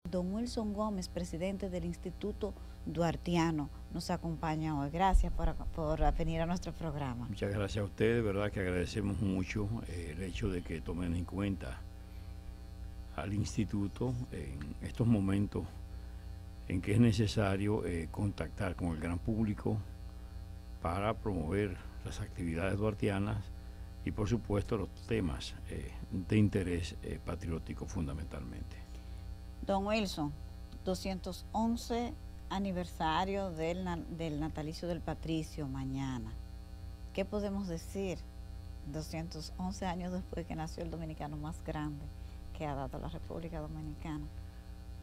Don Wilson Gómez, presidente del Instituto Duartiano, nos acompaña hoy. Gracias por venir a nuestro programa. Muchas gracias a ustedes, verdad que agradecemos mucho el hecho de que tomen en cuenta al instituto en estos momentos en que es necesario contactar con el gran público para promover las actividades duartianas y por supuesto los temas de interés patriótico fundamentalmente. Don Wilson, 211 aniversario del natalicio del Patricio mañana. ¿Qué podemos decir 211 años después que nació el dominicano más grande que ha dado la República Dominicana?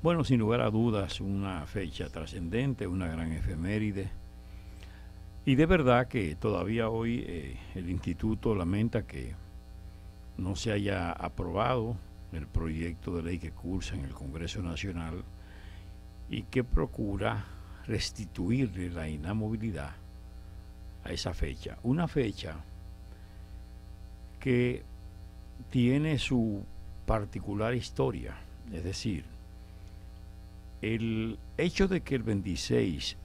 Bueno, sin lugar a dudas, una fecha trascendente, una gran efeméride. Y de verdad que todavía hoy el instituto lamenta que no se haya aprobado el proyecto de ley que cursa en el Congreso Nacional y que procura restituirle la inamovilidad a esa fecha. Una fecha que tiene su particular historia, es decir, el hecho de que el 26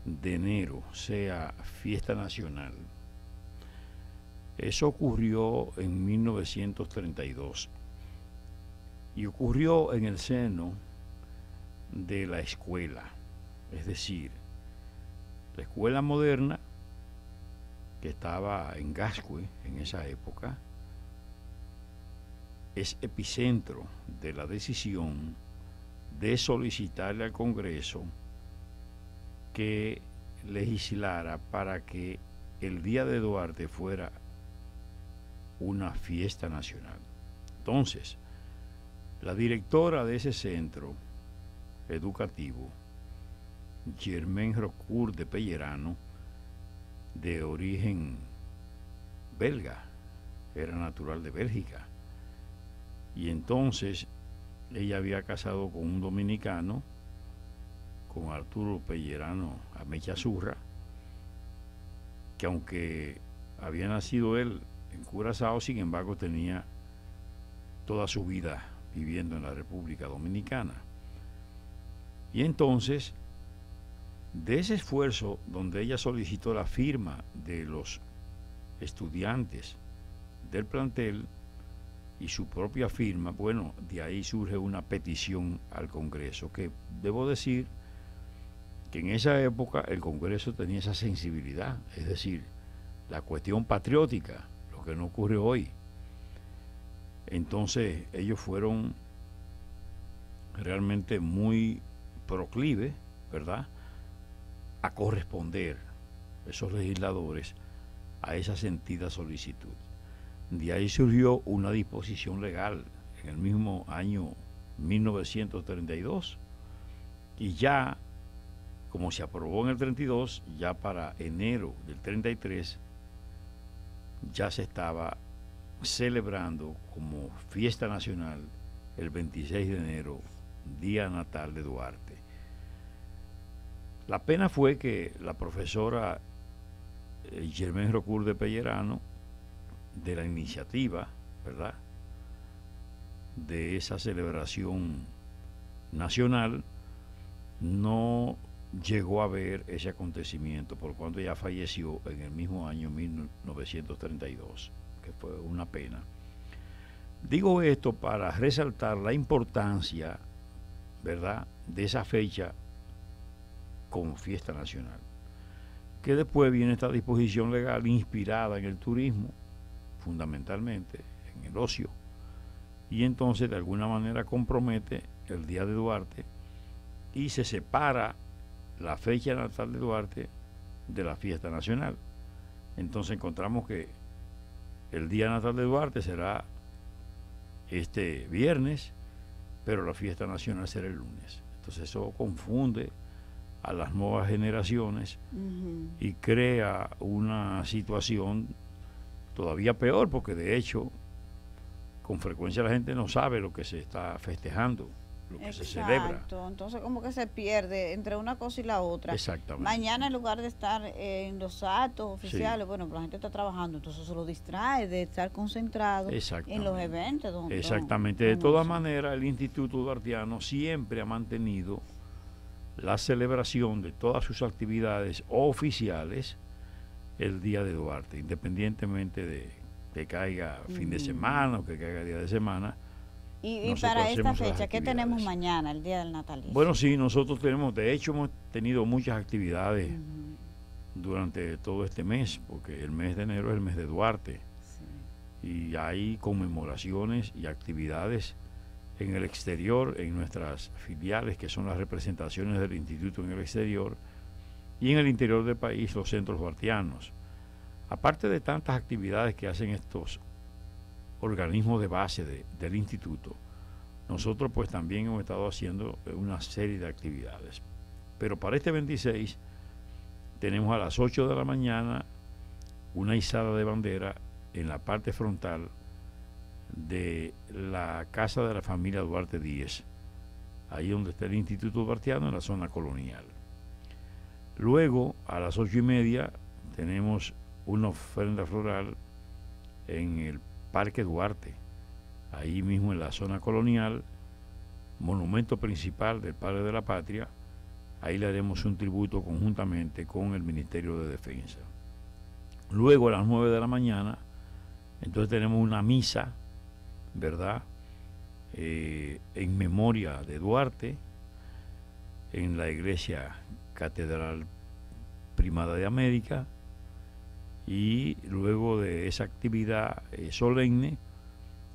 de enero sea fiesta nacional, eso ocurrió en 1932 y ocurrió en el seno de la escuela, es decir, la escuela moderna que estaba en Gascue en esa época es epicentro de la decisión de solicitarle al Congreso que legislara para que el Día de Duarte fuera una fiesta nacional. Entonces, la directora de ese centro educativo, Germaine Rocourt de Pellerano, de origen belga, era natural de Bélgica, y entonces ella había casado con un dominicano, con Arturo Pellerano Amechazurra, que aunque había nacido él en Curazao, sin embargo tenía toda su vida viviendo en la República Dominicana. Y entonces, de ese esfuerzo donde ella solicitó la firma de los estudiantes del plantel y su propia firma, bueno, de ahí surge una petición al Congreso, que debo decir que en esa época el Congreso tenía esa sensibilidad, es decir, la cuestión patriótica, lo que no ocurre hoy. Entonces ellos fueron realmente muy proclives, ¿verdad?, a corresponder, esos legisladores, a esa sentida solicitud. De ahí surgió una disposición legal en el mismo año 1932 y ya, como se aprobó en el 32, ya para enero del 33 ya se estaba celebrando como fiesta nacional el 26 de enero, día natal de Duarte. La pena fue que la profesora Germaine Rocourt de Pellerano, de la iniciativa, ¿verdad?, de esa celebración nacional, no llegó a ver ese acontecimiento, por cuanto ella falleció en el mismo año 1932, que fue una pena. Digo esto para resaltar la importancia, ¿verdad?, de esa fecha como fiesta nacional. Que después viene esta disposición legal inspirada en el turismo, fundamentalmente en el ocio, y entonces de alguna manera compromete el Día de Duarte y se separa la fecha natal de Duarte de la fiesta nacional. Entonces encontramos que el Día Natal de Duarte será este viernes, pero la fiesta nacional será el lunes. Entonces eso confunde a las nuevas generaciones y crea una situación todavía peor, porque de hecho con frecuencia la gente no sabe lo que se está festejando. lo que se celebra. Exacto, entonces como que se pierde entre una cosa y la otra. Exactamente. Mañana en lugar de estar en los actos oficiales, Sí. bueno, la gente está trabajando, entonces se lo distrae de estar concentrado en los eventos. Exactamente. De todas maneras, el Instituto Duartiano siempre ha mantenido la celebración de todas sus actividades oficiales el día de Duarte, independientemente de que caiga fin de semana o que caiga día de semana. Y para esta fecha, ¿qué tenemos mañana, el día del natalicio? Bueno, sí, nosotros tenemos, de hecho hemos tenido muchas actividades durante todo este mes, porque el mes de enero es el mes de Duarte. Y hay conmemoraciones y actividades en el exterior, en nuestras filiales, que son las representaciones del instituto en el exterior, y en el interior del país, los centros duartianos. Aparte de tantas actividades que hacen estos organismos de base del instituto, nosotros pues también hemos estado haciendo una serie de actividades. Pero para este 26 tenemos a las 8 de la mañana una izada de bandera en la parte frontal de la casa de la familia Duarte Díez, ahí donde está el Instituto Duartiano, en la zona colonial. Luego, a las 8:30, tenemos una ofrenda floral en el Parque Duarte, ahí mismo en la zona colonial, monumento principal del Padre de la Patria. Ahí le haremos un tributo conjuntamente con el Ministerio de Defensa. Luego, a las 9 de la mañana, entonces tenemos una misa, ¿verdad?, en memoria de Duarte, en la Iglesia Catedral Primada de América. Y luego de esa actividad solemne,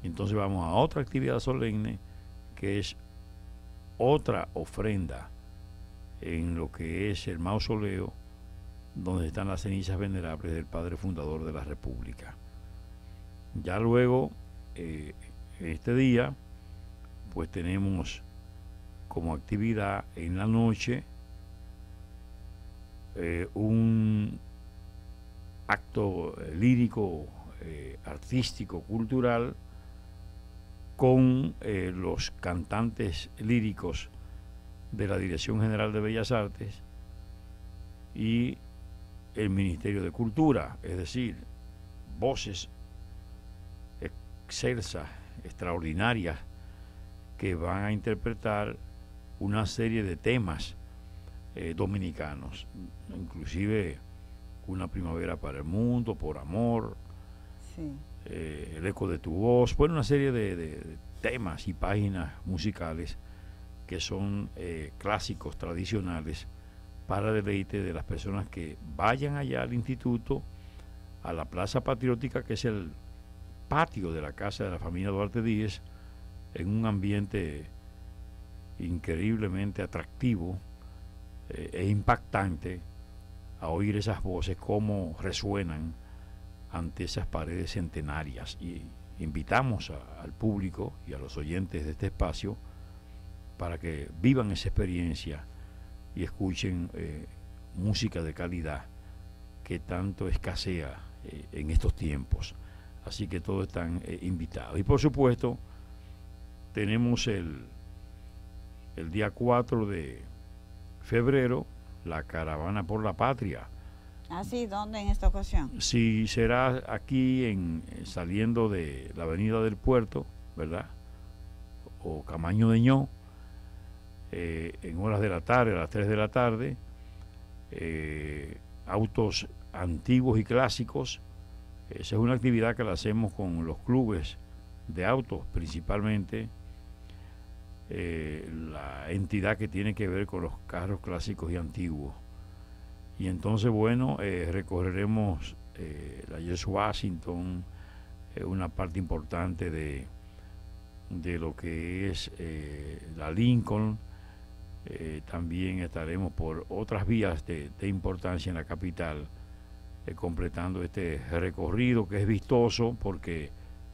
entonces vamos a otra actividad solemne, que es otra ofrenda en lo que es el mausoleo donde están las cenizas venerables del padre fundador de la República. Ya luego, este día, pues tenemos como actividad en la noche un acto lírico, artístico, cultural, con los cantantes líricos de la Dirección General de Bellas Artes y el Ministerio de Cultura, es decir, voces excelsas, extraordinarias, que van a interpretar una serie de temas dominicanos, inclusive Una primavera para el mundo, Por amor, sí. El eco de tu voz, bueno, una serie de temas y páginas musicales que son clásicos, tradicionales, para deleite de las personas que vayan allá al instituto, a la Plaza Patriótica, que es el patio de la casa de la familia Duarte Díez, en un ambiente increíblemente atractivo e impactante, a oír esas voces cómo resuenan ante esas paredes centenarias. Y invitamos al público y a los oyentes de este espacio para que vivan esa experiencia y escuchen música de calidad que tanto escasea en estos tiempos. Así que todos están invitados. Y por supuesto, tenemos el día 4 de febrero la Caravana por la Patria. ¿Ah, sí? ¿Dónde en esta ocasión? Sí, será aquí saliendo de la avenida del Puerto, ¿verdad?, o Camaño de Ño, en horas de la tarde, a las 3 de la tarde. Autos antiguos y clásicos. Esa es una actividad que la hacemos con los clubes de autos, principalmente la entidad que tiene que ver con los carros clásicos y antiguos. Y entonces, bueno, recorreremos la George Washington, una parte importante de lo que es la Lincoln. También estaremos por otras vías de importancia en la capital, completando este recorrido que es vistoso, porque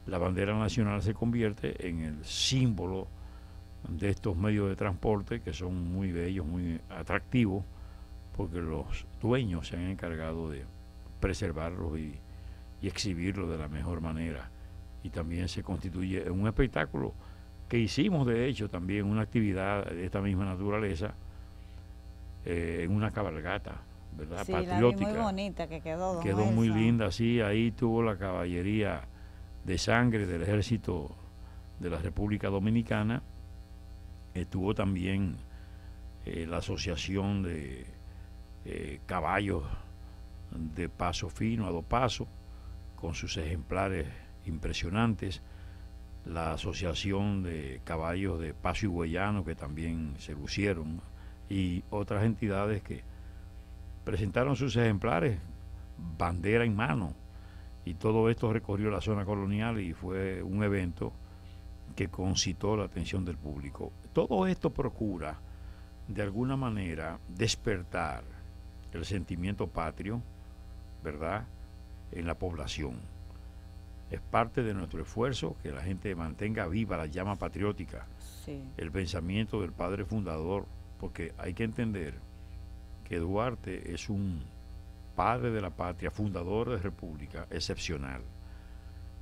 la bandera nacional se convierte en el símbolo de estos medios de transporte, que son muy bellos, muy atractivos, porque los dueños se han encargado de preservarlos y exhibirlos de la mejor manera. Y también se constituye un espectáculo que hicimos de hecho también una actividad de esta misma naturaleza en una cabalgata, ¿verdad? Sí, Patriótica. la vi muy bonita que quedó, don Quedó muy Wilson. linda, sí, ahí tuvo la caballería de sangre del ejército de la República Dominicana, estuvo también la asociación de caballos de paso fino a 2 pasos, con sus ejemplares impresionantes, la asociación de caballos de paso higüeyano que también se lucieron, y otras entidades que presentaron sus ejemplares, bandera en mano, y todo esto recorrió la zona colonial y fue un evento que concitó la atención del público. Todo esto procura, de alguna manera, despertar el sentimiento patrio, ¿verdad?, en la población. Es parte de nuestro esfuerzo que la gente mantenga viva la llama patriótica, Sí. el pensamiento del padre fundador, porque hay que entender que Duarte es un padre de la patria, fundador de república excepcional,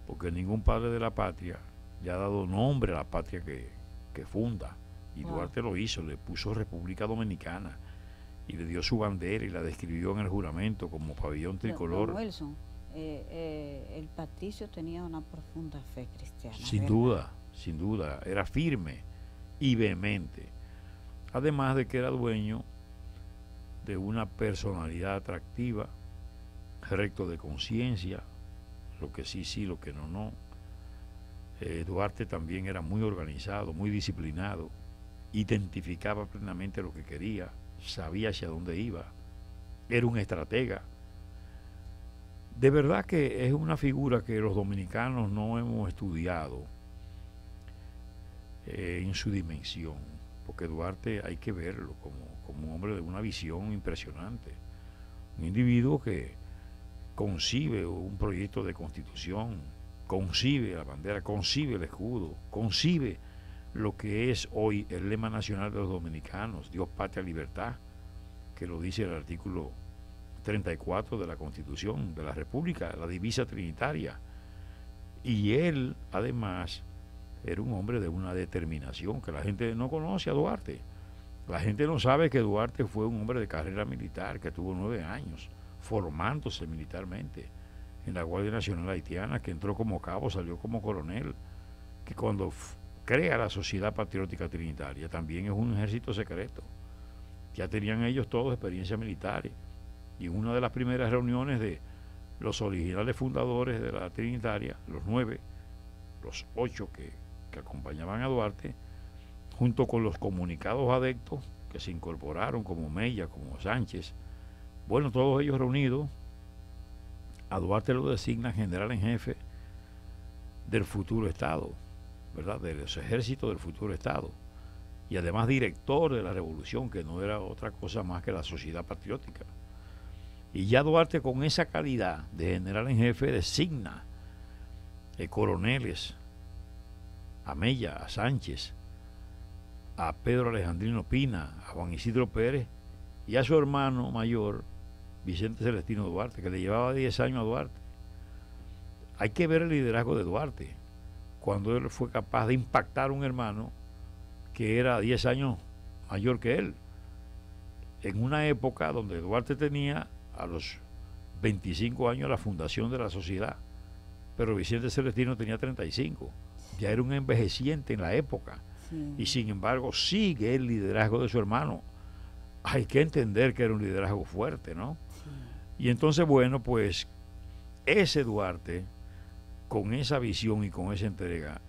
porque ningún padre de la patria le ha dado nombre a la patria que funda, y Duarte lo hizo, le puso República Dominicana y le dio su bandera y la describió en el juramento como pabellón tricolor. Don Wilson, el patricio tenía una profunda fe cristiana. Sin ¿verdad? duda, sin duda, era firme y vehemente, además de que era dueño de una personalidad atractiva, recto de conciencia, lo que sí, sí, lo que no, no. Duarte también era muy organizado, muy disciplinado, identificaba plenamente lo que quería, sabía hacia dónde iba, era un estratega. De verdad que es una figura que los dominicanos no hemos estudiado en su dimensión, porque Duarte hay que verlo como un hombre de una visión impresionante, un individuo que concibe un proyecto de constitución, concibe la bandera, concibe el escudo, concibe lo que es hoy el lema nacional de los dominicanos, Dios, patria, libertad, que lo dice el artículo 34 de la Constitución de la República, la divisa trinitaria. Y él, además, era un hombre de una determinación que la gente no conoce a Duarte. La gente no sabe que Duarte fue un hombre de carrera militar, que tuvo 9 años formándose militarmente en la Guardia Nacional Haitiana, que entró como cabo, salió como coronel, que cuando crea la Sociedad Patriótica Trinitaria también es un ejército secreto. Ya tenían ellos todos experiencias militares, y en una de las primeras reuniones de los originales fundadores de la Trinitaria, los 9, los 8 que acompañaban a Duarte, junto con los comunicados adeptos que se incorporaron, como Mella, como Sánchez, bueno, todos ellos reunidos, a Duarte lo designan general en jefe del futuro Estado, ¿verdad?, de los ejércitos del futuro Estado, y además director de la revolución, que no era otra cosa más que la Sociedad Patriótica. Y ya Duarte, con esa calidad de general en jefe, designa coroneles a Mella, a Sánchez, a Pedro Alejandrino Pina, a Juan Isidro Pérez y a su hermano mayor, Vicente Celestino Duarte, que le llevaba 10 años a Duarte. Hay que ver el liderazgo de Duarte, cuando él fue capaz de impactar a un hermano que era 10 años mayor que él, en una época donde Duarte tenía a los 25 años la fundación de la sociedad, pero Vicente Celestino tenía 35, ya era un envejeciente en la época, y sin embargo sigue el liderazgo de su hermano. Hay que entender que era un liderazgo fuerte, ¿no? Y entonces, bueno, pues ese Duarte, con esa visión y con esa entrega,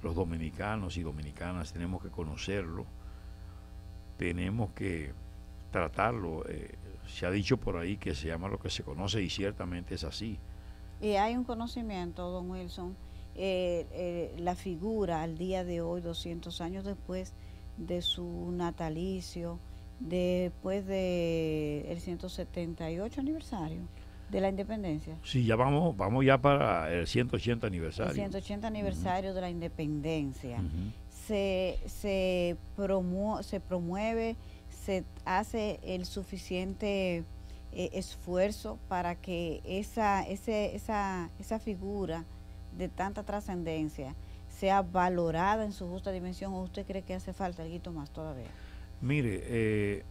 los dominicanos y dominicanas tenemos que conocerlo, tenemos que tratarlo. Se ha dicho por ahí que se llama lo que se conoce, y ciertamente es así. Y hay un conocimiento, don Wilson, la figura al día de hoy, 200 años después de su natalicio, después del 178 aniversario de la independencia. Sí, ya vamos ya para el 180 aniversario. El 180 aniversario de la independencia. Uh-huh. Se promueve, se hace el suficiente esfuerzo para que esa figura de tanta trascendencia sea valorada en su justa dimensión, o usted cree que hace falta algo más todavía? Mire,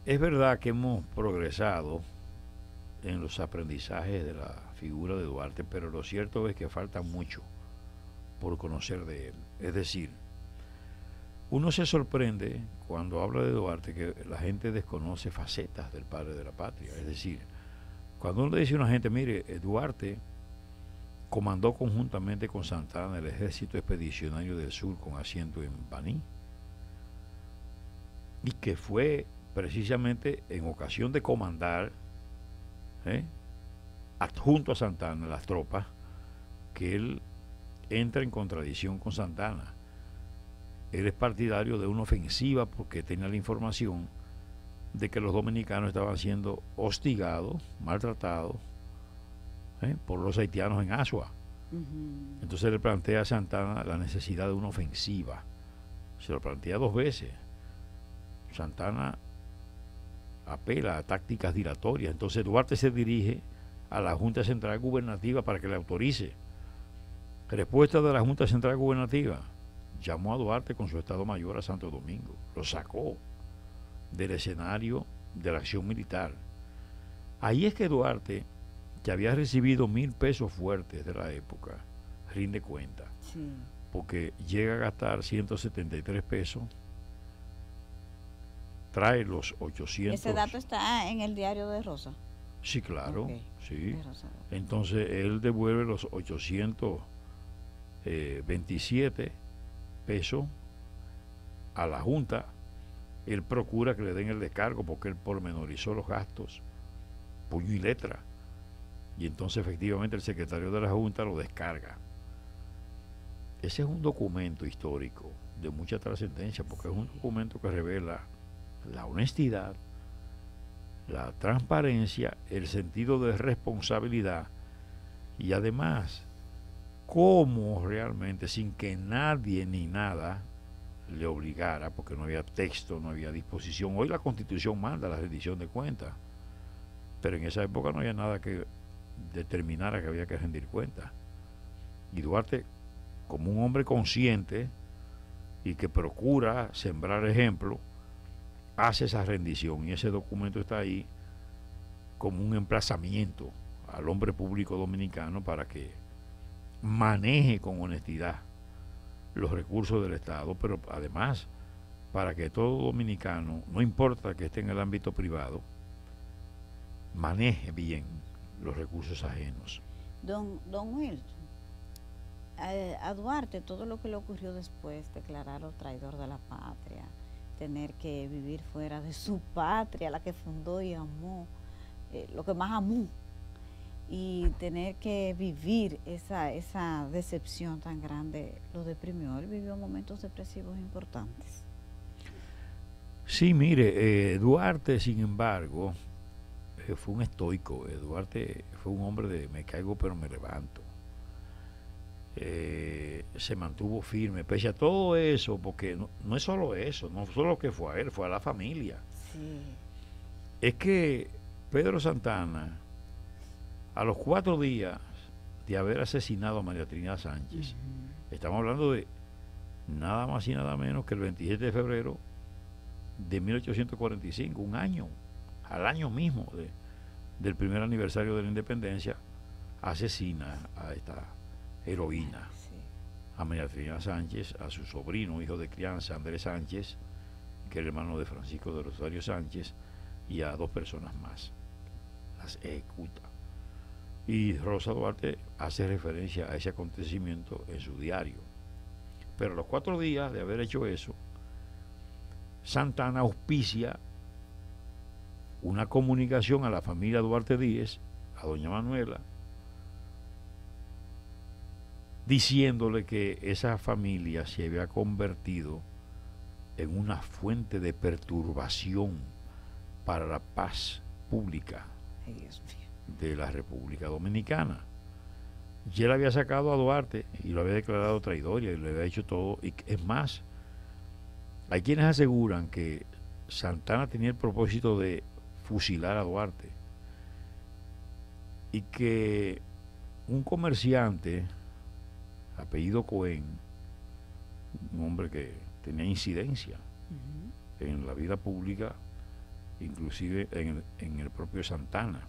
es verdad que hemos progresado en los aprendizajes de la figura de Duarte, pero lo cierto es que falta mucho por conocer de él. Es decir, uno se sorprende cuando habla de Duarte que la gente desconoce facetas del padre de la patria. Es decir, cuando uno le dice a una gente, mire, Duarte comandó conjuntamente con Santana el ejército expedicionario del sur con asiento en Baní, y que fue precisamente en ocasión de comandar, adjunto a Santana, las tropas, que él entra en contradicción con Santana. Él es partidario de una ofensiva porque tenía la información de que los dominicanos estaban siendo hostigados, maltratados por los haitianos en Asua. Entonces le plantea a Santana la necesidad de una ofensiva. Se lo plantea 2 veces. Santana apela a tácticas dilatorias. Entonces Duarte se dirige a la Junta Central Gubernativa para que le autorice. Respuesta de la Junta Central Gubernativa: llamó a Duarte con su Estado Mayor a Santo Domingo, lo sacó del escenario de la acción militar. Ahí es que Duarte, que había recibido 1,000 pesos fuertes de la época, rinde cuenta, Sí. porque llega a gastar 173 pesos, trae los 800. Ese dato está en el diario de Rosa. Sí, claro, Ok, sí. de Rosa. Entonces él devuelve los 827 pesos a la Junta. Él procura que le den el descargo porque él pormenorizó los gastos, puño y letra. Y entonces efectivamente el secretario de la Junta lo descarga. Ese es un documento histórico de mucha trascendencia, porque es un documento que revela la honestidad, la transparencia, el sentido de responsabilidad, y además cómo realmente, sin que nadie ni nada le obligara, porque no había texto, no había disposición. Hoy la Constitución manda la rendición de cuentas, pero en esa época no había nada que determinara que había que rendir cuentas. Y Duarte, como un hombre consciente y que procura sembrar ejemplo, hace esa rendición, y ese documento está ahí como un emplazamiento al hombre público dominicano para que maneje con honestidad los recursos del Estado, pero además para que todo dominicano, no importa que esté en el ámbito privado, maneje bien los recursos ajenos. Don Wilson, a Duarte todo lo que le ocurrió después, declararlo traidor de la patria, tener que vivir fuera de su patria, la que fundó y amó, lo que más amó, y tener que vivir esa decepción tan grande, lo deprimió. Él vivió momentos depresivos importantes. Sí, mire, Duarte, sin embargo, fue un estoico. Duarte fue un hombre de me caigo pero me levanto. Se mantuvo firme, pese a todo eso, porque no es solo eso, no solo que fue a él, fue a la familia. Sí. Es que Pedro Santana, a los 4 días de haber asesinado a María Trinidad Sánchez, estamos hablando de nada más y nada menos que el 27 de febrero de 1845, un año, al año mismo del primer aniversario de la independencia, asesina a esta heroína, a María Trinidad Sánchez, a su sobrino, hijo de crianza, Andrés Sánchez, que era hermano de Francisco de Rosario Sánchez, y a 2 personas más. Las ejecuta. Y Rosa Duarte hace referencia a ese acontecimiento en su diario. Pero a los 4 días de haber hecho eso, Santana auspicia una comunicación a la familia Duarte Díez, a doña Manuela, diciéndole que esa familia se había convertido en una fuente de perturbación para la paz pública de la República Dominicana. Y él había sacado a Duarte y lo había declarado traidor y le había hecho todo. Y es más, hay quienes aseguran que Santana tenía el propósito de fusilar a Duarte y que un comerciante apellido Cohen un hombre que tenía incidencia en la vida pública, inclusive en el propio Santana.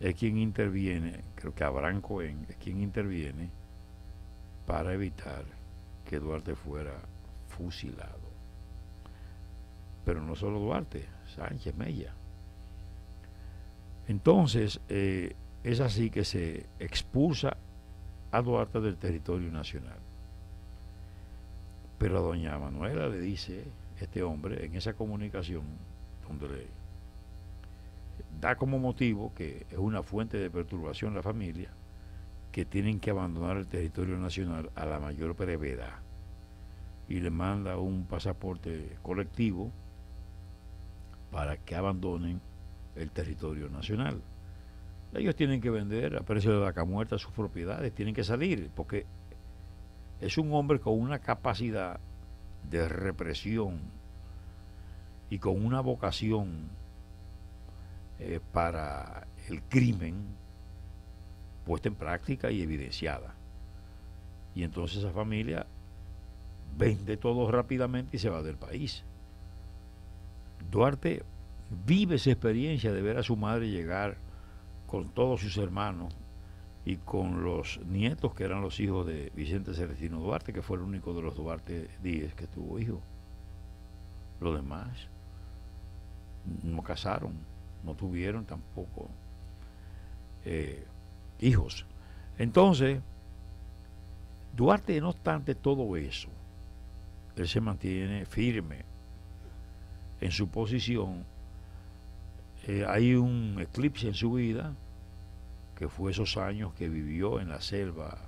Es quien interviene, creo que Abraham Cohen es quien interviene para evitar que Duarte fuera fusilado. Pero no solo Duarte, Sánchez, Mella. Entonces, es así que se expulsa a Duarte del territorio nacional. Pero a doña Manuela le dice, este hombre, en esa comunicación, donde le da como motivo que es una fuente de perturbación la familia, que tienen que abandonar el territorio nacional a la mayor brevedad, y le manda un pasaporte colectivo para que abandonen el territorio nacional. Ellos tienen que vender a precio de vaca muerta sus propiedades, tienen que salir, porque es un hombre con una capacidad de represión y con una vocación para el crimen puesta en práctica y evidenciada. Y entonces esa familia vende todo rápidamente y se va del país. Duarte vive esa experiencia de ver a su madre llegar con todos sus hermanos y con los nietos que eran los hijos de Vicente Celestino Duarte, que fue el único de los Duarte Díez que tuvo hijos. Los demás no casaron, no tuvieron tampoco hijos. Entonces, Duarte, no obstante todo eso, él se mantiene firme en su posición. Hay un eclipse en su vida, que fue esos años que vivió en la selva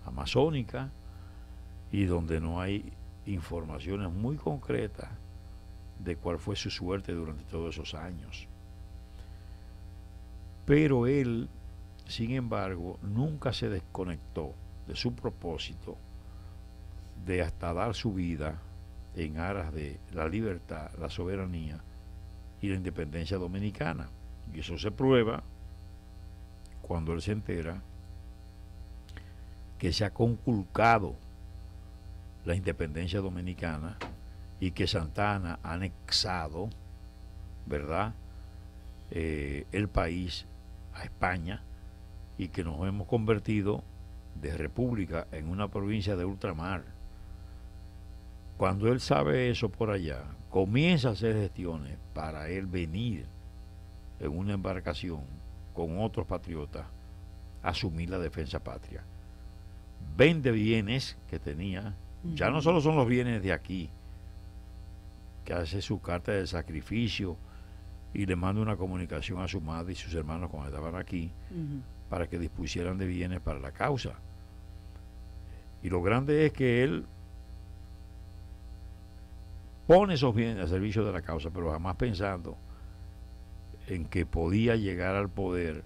amazónica y donde no hay informaciones muy concretas de cuál fue su suerte durante todos esos años. Pero él, sin embargo, nunca se desconectó de su propósito de hasta dar su vida en aras de la libertad, la soberanía y la independencia dominicana. Y eso se prueba cuando él se entera que se ha conculcado la independencia dominicana y que Santana ha anexado, ¿verdad?, el país a España, y que nos hemos convertido de república en una provincia de ultramar. Cuando él sabe eso por allá, comienza a hacer gestiones para él venir en una embarcación con otros patriotas a asumir la defensa patria. Vende bienes que tenía, ya no solo son los bienes de aquí, que hace su carta de sacrificio y le manda una comunicación a su madre y sus hermanos cuando estaban aquí, para que dispusieran de bienes para la causa. Y lo grande es que él pone esos bienes al servicio de la causa, pero jamás pensando en que podía llegar al poder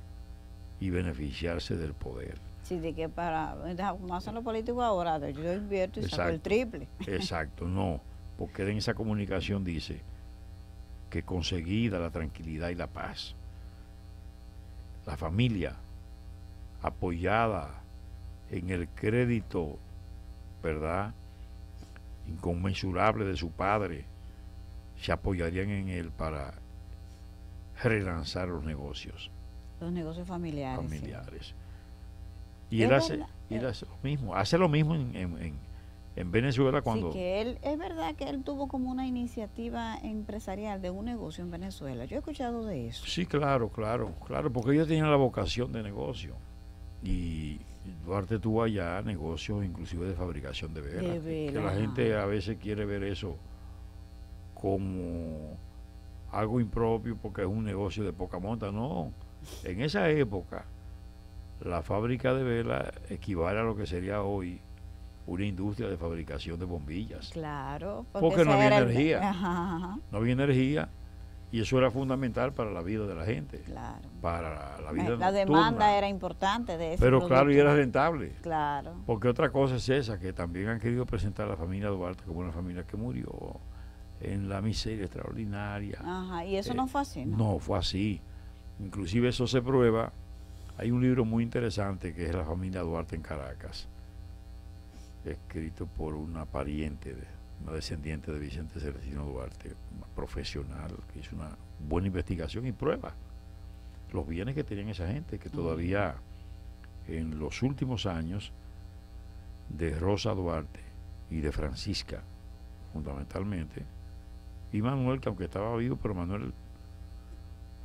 y beneficiarse del poder. Sí, de que como hacen los políticos ahora, yo invierto y saco el triple. Exacto, no, porque en esa comunicación dice que conseguida la tranquilidad y la paz, la familia, apoyada en el crédito, ¿verdad?, inconmensurable de su padre, se apoyarían en él para relanzar los negocios familiares. Sí. Y él hace lo mismo en Venezuela cuando... Sí, que él, es verdad que él tuvo como una iniciativa empresarial de un negocio en Venezuela. Yo he escuchado de eso. Sí, claro, porque ellos tenían la vocación de negocio. Y Duarte tuvo allá negocios inclusive de fabricación de velas. Que la gente a veces quiere ver eso como algo impropio porque es un negocio de poca monta. No, en esa época la fábrica de velas equivale a lo que sería hoy una industria de fabricación de bombillas. Claro, porque no había energía. No había energía, y eso era fundamental para la vida de la gente. Claro. Para la vida la demanda era importante de eso. Pero producto. Claro, y era rentable. Claro. Porque otra cosa es esa, que también han querido presentar a la familia Duarte como una familia que murió en la miseria extraordinaria. Ajá, y eso no fue así, ¿no? No, fue así. Inclusive eso se prueba. Hay un libro muy interesante que es La familia Duarte en Caracas, escrito por una pariente, una descendiente de Vicente Celestino Duarte, una profesional que hizo una buena investigación y prueba los bienes que tenían esa gente, que todavía en los últimos años de Rosa Duarte y de Francisca, fundamentalmente, y Manuel, que aunque estaba vivo, pero Manuel,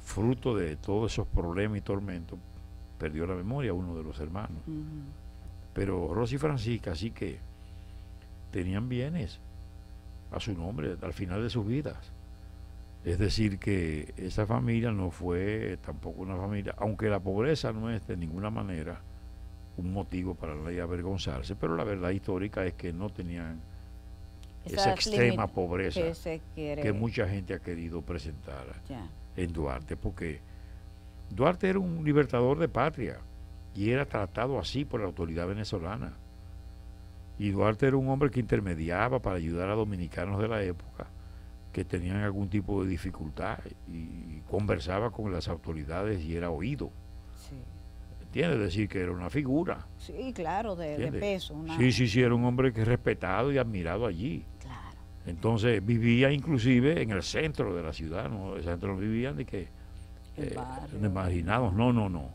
fruto de todos esos problemas y tormentos, perdió la memoria, uno de los hermanos. Pero Rosa y Francisca sí que tenían bienes a su nombre al final de sus vidas. Es decir, que esa familia no fue tampoco una familia, aunque la pobreza no es de ninguna manera un motivo para nadie avergonzarse, pero la verdad histórica es que no tenían esa extrema pobreza que mucha gente ha querido presentar en Duarte, porque Duarte era un libertador de patria y era tratado así por la autoridad venezolana. Y Duarte era un hombre que intermediaba para ayudar a dominicanos de la época que tenían algún tipo de dificultad y conversaba con las autoridades y era oído. Sí. ¿Entiendes? Es decir, que era una figura. Sí, claro, de peso. Sí, era un hombre que es respetado y admirado allí. Claro. Entonces vivía inclusive en el centro de la ciudad, ¿no? En el centro no vivían de que de marginados, no.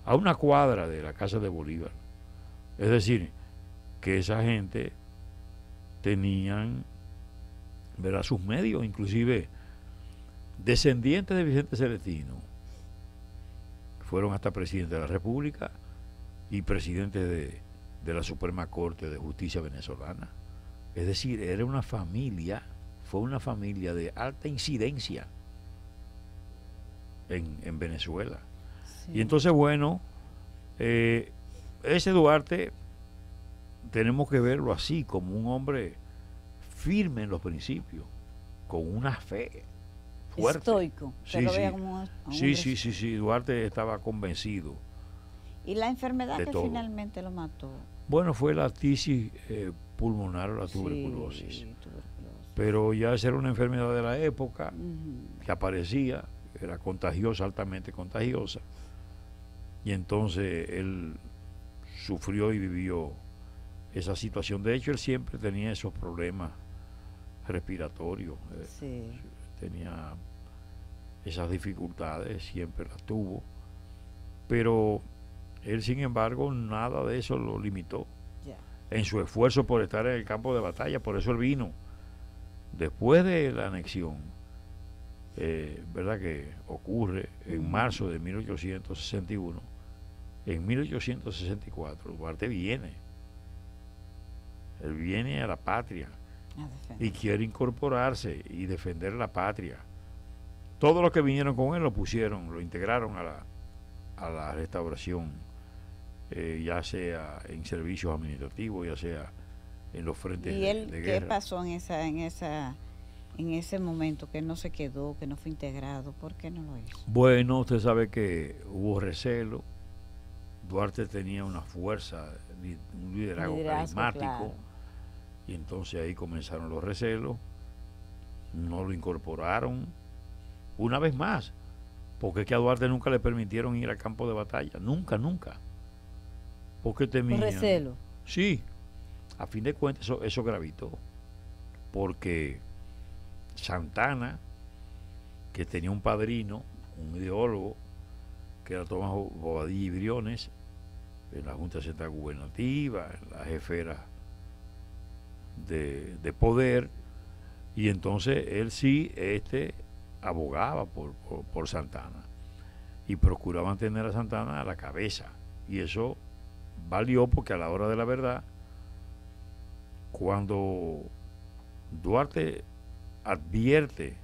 A una cuadra de la casa de Bolívar. Es decir, que esa gente tenían, ¿verdad?, sus medios, inclusive descendientes de Vicente Celestino, fueron hasta presidente de la República y presidente de la Suprema Corte de Justicia venezolana. Es decir, era una familia, fue una familia de alta incidencia en Venezuela. Sí. Y entonces, bueno, ese Duarte tenemos que verlo así, como un hombre firme en los principios, con una fe fuerte. Estoico. Sí, Duarte estaba convencido. ¿Y la enfermedad que todo finalmente lo mató? Bueno, fue la tisis pulmonar o la tuberculosis. Pero ya esa era una enfermedad de la época que aparecía, era contagiosa, altamente contagiosa. Y entonces él sufrió y vivió esa situación. De hecho, él siempre tenía esos problemas respiratorios. Tenía esas dificultades, siempre las tuvo. Pero él, sin embargo, nada de eso lo limitó. En su esfuerzo por estar en el campo de batalla. Por eso él vino. Después de la anexión, ¿verdad?, que ocurre en marzo de 1861, en 1864 Duarte viene. Él viene a la patria y quiere incorporarse y defender la patria. Todos los que vinieron con él lo integraron a la restauración, ya sea en servicios administrativos, ya sea en los frentes de guerra. ¿Y él qué pasó en ese momento que no se quedó, que no fue integrado? ¿Por qué no lo hizo? Bueno, usted sabe que hubo recelo. Duarte tenía una fuerza, un liderazgo carismático, claro. Y entonces ahí comenzaron los recelos. No lo incorporaron una vez más, porque es que a Duarte nunca le permitieron ir al campo de batalla, nunca. Porque temían. ¿Por recelo? Sí, a fin de cuentas eso gravitó, porque Santana, que tenía un padrino, un ideólogo, que era Tomás Bobadilla y Briones, en la Junta Central Gubernativa, en las esferas de poder, y entonces él sí abogaba por Santana y procuraba mantener a Santana a la cabeza, y eso valió porque a la hora de la verdad, cuando Duarte advierte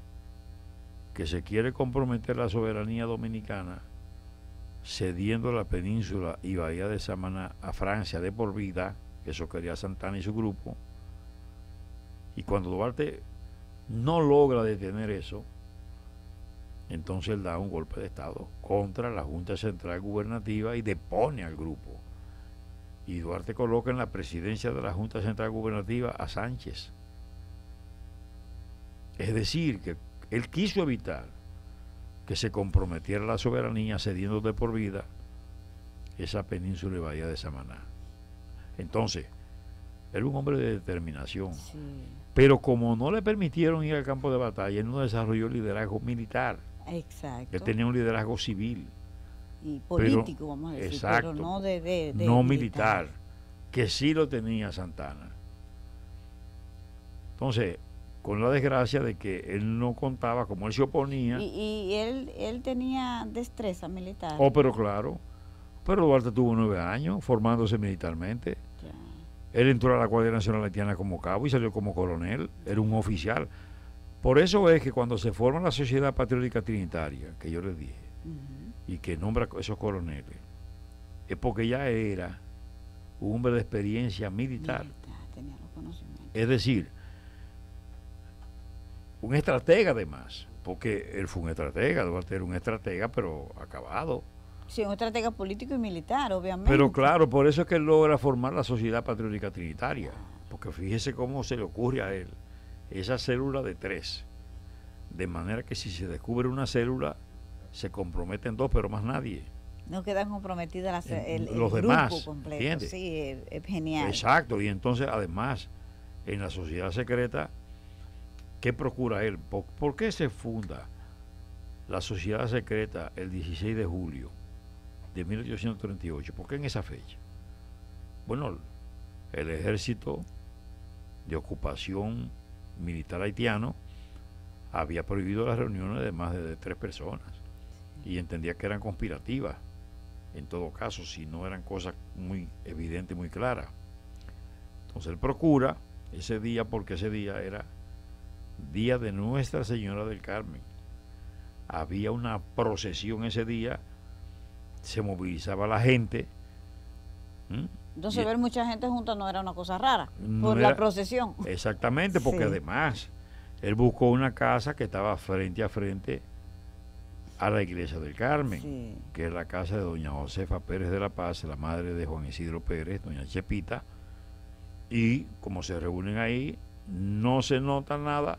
que se quiere comprometer la soberanía dominicana cediendo la península y bahía de Samaná a Francia de por vida, eso quería Santana y su grupo, y cuando Duarte no logra detener eso, entonces él da un golpe de Estado contra la Junta Central Gubernativa y depone al grupo, y Duarte coloca en la presidencia de la Junta Central Gubernativa a Sánchez. Es decir, que él quiso evitar que se comprometiera la soberanía cediendo de por vida esa península y bahía de Samaná. Entonces, Era un hombre de determinación. Sí. Pero como no le permitieron ir al campo de batalla, él no desarrolló liderazgo militar. Exacto. Él tenía un liderazgo civil. Y político, vamos a decir, exacto, pero no de no militar, que sí lo tenía Santana. Entonces, con la desgracia de que él no contaba, como él se oponía. Y él tenía destreza militar. Oh, pero claro. Pero Duarte tuvo 9 años formándose militarmente. Ya. Él entró a la Guardia Nacional Haitiana como cabo y salió como coronel. Era un oficial. Por eso es que cuando se forma la Sociedad Patriótica Trinitaria, que yo les dije, y que nombra esos coroneles, es porque ya era un hombre de experiencia militar. Tenía los conocimientos. Es decir, un estratega además, porque él fue un estratega, Duarte era un estratega, pero acabado. Sí, un estratega político y militar, obviamente. Pero claro, por eso es que él logra formar la Sociedad Patriótica Trinitaria, porque fíjese cómo se le ocurre a él esa célula de 3, de manera que si se descubre una célula, se comprometen 2, pero más nadie. No quedan comprometidas el los grupo demás, completo. ¿entiendes? Sí, es genial. Exacto, y entonces además, en la sociedad secreta, ¿qué procura él? ¿Por qué se funda la sociedad secreta el 16 de julio de 1838? ¿Por qué en esa fecha? Bueno, el ejército de ocupación militar haitiano había prohibido las reuniones de más de 3 personas y entendía que eran conspirativas, en todo caso, si no eran cosas muy evidentes, muy claras. Entonces él procura ese día, porque ese día era día de Nuestra Señora del Carmen. Había una procesión ese día, se movilizaba la gente. Entonces ver mucha gente junta no era una cosa rara, no por era, la procesión. Exactamente, porque sí. Además él buscó una casa que estaba frente a frente a la iglesia del Carmen, sí, que es la casa de doña Josefa Pérez de la Paz, la madre de Juan Isidro Pérez, doña Chepita, y como se reúnen ahí, no se nota nada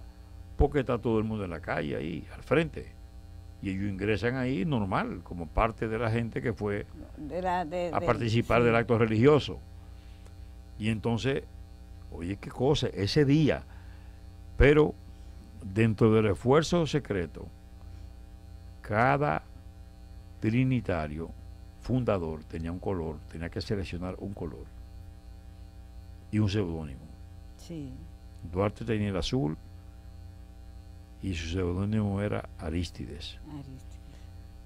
porque está todo el mundo en la calle ahí, al frente. Y ellos ingresan ahí normal, como parte de la gente que fue a participar sí. del acto religioso. Y entonces, oye, qué cosa, ese día, pero dentro del esfuerzo secreto, cada trinitario fundador tenía un color, tenía que seleccionar un color y un seudónimo. Sí. Duarte tenía el azul y su seudónimo era Arístides.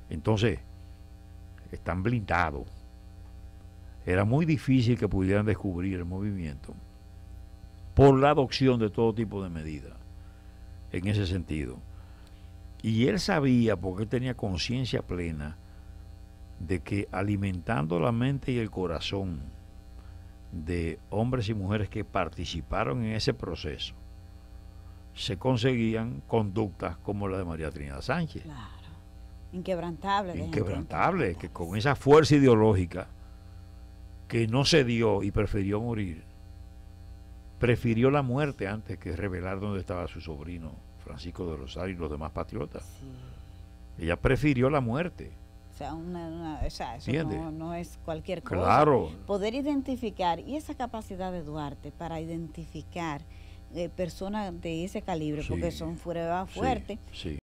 Entonces, están blindados. Era muy difícil que pudieran descubrir el movimiento por la adopción de todo tipo de medidas en ese sentido. Y él sabía, porque él tenía conciencia plena, de que alimentando la mente y el corazón de hombres y mujeres que participaron en ese proceso, se conseguían conductas como la de María Trinidad Sánchez. Claro. Inquebrantable. Inquebrantable, que con esa fuerza ideológica que no se dio y prefirió morir, prefirió la muerte antes que revelar dónde estaba su sobrino Francisco de Rosario y los demás patriotas. Sí. Ella prefirió la muerte. O sea, eso no es cualquier cosa. Claro. Poder identificar, y esa capacidad de Duarte para identificar personas de ese calibre, sí, porque son fuertes. Sí, sí.